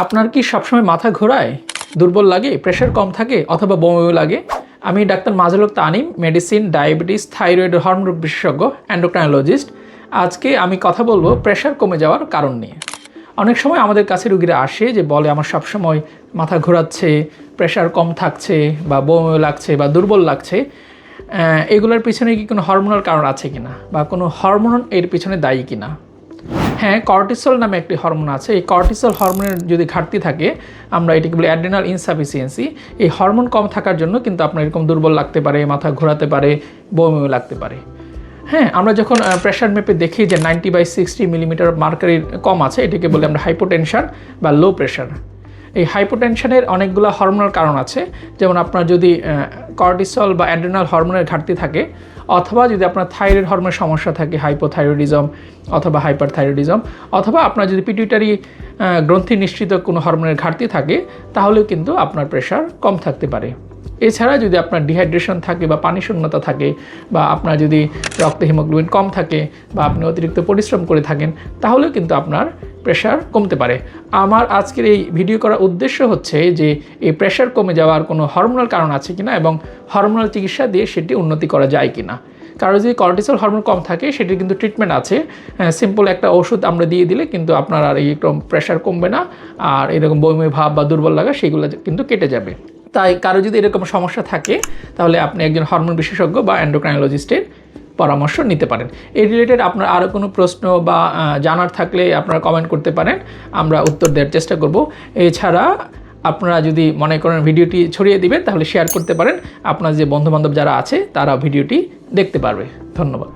আপনার কি সবসময় মাথা ঘোরায়, দুর্বল লাগে, প্রেশার কম থাকে অথবা বমি লাগে? আমি doctor Majedul Haque Tanim, medicine, diabetes, thyroid hormone বিশেষজ্ঞ, এন্ডোক্রাইনোলজিস্ট। আজকে আমি কথা বলবো প্রেশার কমে যাওয়ার কারণ নিয়ে। অনেক সময় আমাদের কাছে রুগীরা আসে যে বলে আমার সবসময় মাথা ঘোরাচ্ছে, প্রেশার কম থাকছে বা বমি লাগছে বা দুর্বল লাগছে। এগুলোর পিছনে কি কোনো হরমোনাল কারণ আছে কিনা বা কোনো হরমোন এর পিছনে দায়ী কিনা? হ্যাঁ, কর্টিসল নামে একটি হরমোন আছে। এই কর্টিসল হরমোনের যদি ঘাটতি থাকে, আমরা এটাকে বলি অ্যাড্রিনাল ইনসাফিসিয়েন্সি। এই হরমোন কম থাকার জন্য কিন্তু আপনার এরকম দুর্বল লাগতে পারে, মাথা ঘোরাতে পারে, বমি লাগতে পারে। হ্যাঁ, আমরা যখন প্রেশার মেপে দেখি যে 90/60 মিলিমিটার মার্কারি কম আছে, এটাকে বলি আমরা হাইপোটেনশন বা লো প্রেশার। এই হাইপোটেনশনের অনেকগুলো হরমোনাল কারণ আছে। যেমন আপনার যদি কর্টিসল বা অ্যাড্রিনাল হরমোনের ঘাটতি থাকে, অথবা যদি আপনার থাইরয়েড হরমোনের সমস্যা থাকে, হাইপোথাইরয়েডিজম অথবা হাইপারথাইরয়েডিজম, অথবা আপনার যদি পিটুইটারি গ্রন্থি নিঃসৃত কোনো হরমোনের ঘাটতি থাকে, তাহলেও কিন্তু আপনার প্রেশার কম থাকতে পারে। এছাড়া যদি আপনার ডিহাইড্রেশন থাকে বা পানি শূন্যতা থাকে, বা আপনার যদি রক্তে হিমোগ্লোবিন কম থাকে, বা আপনি অতিরিক্ত পরিশ্রম করে থাকেন, তাহলেও কিন্তু আপনার প্রেশার কমতে পারে। আমার আজকের এই ভিডিও করার উদ্দেশ্য হচ্ছে যে এই প্রেশার কমে যাওয়ার কোনো হরমোনাল কারণ আছে কিনা এবং হরমোনাল চিকিৎসা দিয়ে সেটি উন্নতি করা যায় কিনা। কারণ যদি কর্টিসল হরমোন কম থাকে, সেটির কিন্তু ট্রিটমেন্ট আছে। সিম্পল একটা ওষুধ আমরা দিয়ে দিলে কিন্তু আপনার আর এইরকম প্রেশার কমবে না, আর এরকম বমি ভাব বা দুর্বল লাগা সেগুলো কিন্তু কেটে যাবে। তাই কারো যদি এরকম সমস্যা থাকে, তাহলে আপনি একজন হরমোন বিশেষজ্ঞ বা এন্ডোক্রাইনোলজিস্টের পরামর্শ নিতে পারেন। এই রিলেটেড আপনার আরও কোনো প্রশ্ন বা জানার থাকলে আপনারা কমেন্ট করতে পারেন, আমরা উত্তর দেওয়ার চেষ্টা করব। এছাড়া আপনারা যদি মনে করেন ভিডিওটি ছড়িয়ে দিবেন, তাহলে শেয়ার করতে পারেন। আপনার যে বন্ধুবান্ধব যারা আছে তারা ভিডিওটি দেখতে পারবে। ধন্যবাদ।